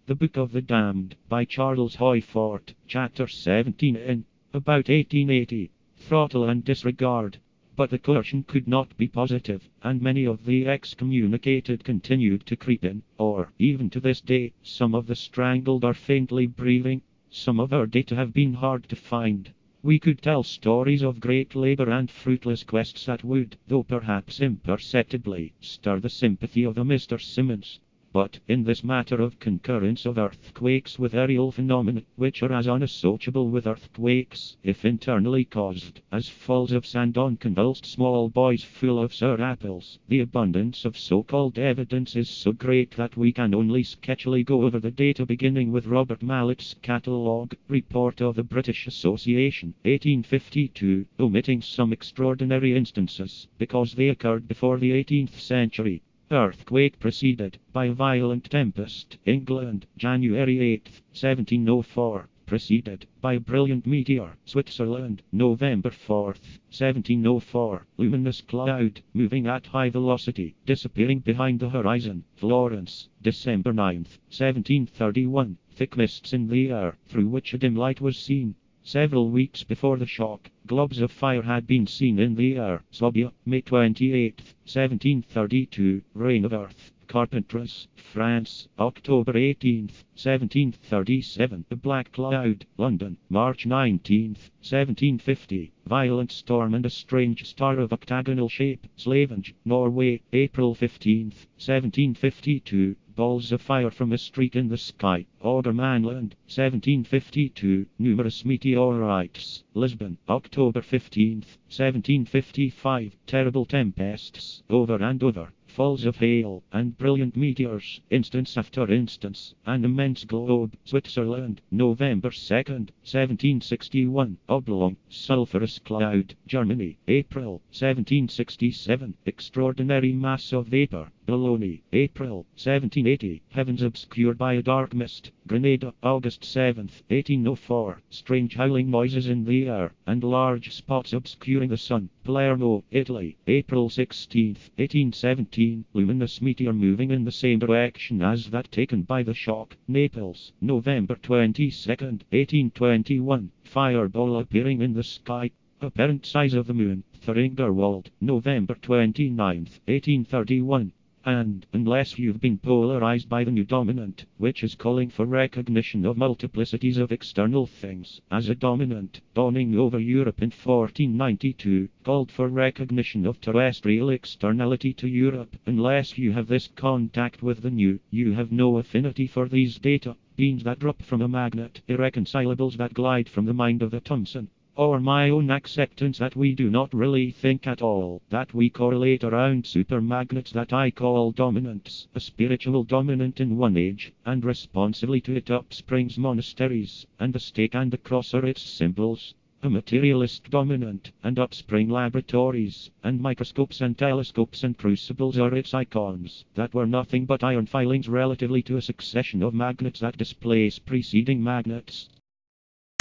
The Book of the Damned, by Charles Hoyfort, Chapter 17 in about 1880. Throttle and disregard. But the coercion could not be positive, and many of the excommunicated continued to creep in, or, even to this day, some of the strangled are faintly breathing. Some of our data have been hard to find. We could tell stories of great labor and fruitless quests that would, though perhaps imperceptibly, stir the sympathy of a Mr. Simmons. But, in this matter of concurrence of earthquakes with aerial phenomena, which are as unassociable with earthquakes, if internally caused, as falls of sand on convulsed small boys full of sour apples, the abundance of so-called evidence is so great that we can only sketchily go over the data, beginning with Robert Mallett's Catalogue, Report of the British Association, 1852, omitting some extraordinary instances, because they occurred before the 18th century. Earthquake preceded by violent tempest, England, January 8, 1704. Preceded by brilliant meteor, Switzerland, November 4, 1704. Luminous cloud, moving at high velocity, disappearing behind the horizon, Florence, December 9, 1731. Thick mists in the air, through which a dim light was seen. Several weeks before the shock, globes of fire had been seen in the air. Sobia, May 28, 1732. Reign of Earth, Carpentras, France, October 18, 1737. A black cloud, London, March 19, 1750. Violent storm and a strange star of octagonal shape, Slavinge, Norway, April 15, 1752. Balls of fire from a streak in the sky, Ogre-Manland, 1752. Numerous meteorites, Lisbon, October 15, 1755. Terrible tempests, over and over. Falls of hail, and brilliant meteors, instance after instance. An immense globe, Switzerland, November 2nd, 1761. Oblong, sulphurous cloud, Germany, April, 1767. Extraordinary mass of vapor, Bologna, April, 1780. Heavens obscured by a dark mist, Grenada, August 7, 1804. Strange howling noises in the air, and large spots obscuring the sun, Palermo, Italy, April 16, 1817. Luminous meteor moving in the same direction as that taken by the shock, Naples, November 22nd, 1821. Fireball appearing in the sky, apparent size of the moon, Thuringerwald, November 29, 1831. And, unless you've been polarized by the new dominant, which is calling for recognition of multiplicities of external things, as a dominant, dawning over Europe in 1492, called for recognition of terrestrial externality to Europe, unless you have this contact with the new, you have no affinity for these data, beams that drop from a magnet, irreconcilables that glide from the mind of the Thomson. Or my own acceptance that we do not really think at all, that we correlate around supermagnets that I call dominants, a spiritual dominant in one age, and responsively to it upsprings monasteries, and the stake and the cross are its symbols. A materialist dominant, and upspring laboratories, and microscopes and telescopes and crucibles are its icons, that were nothing but iron filings relatively to a succession of magnets that displace preceding magnets.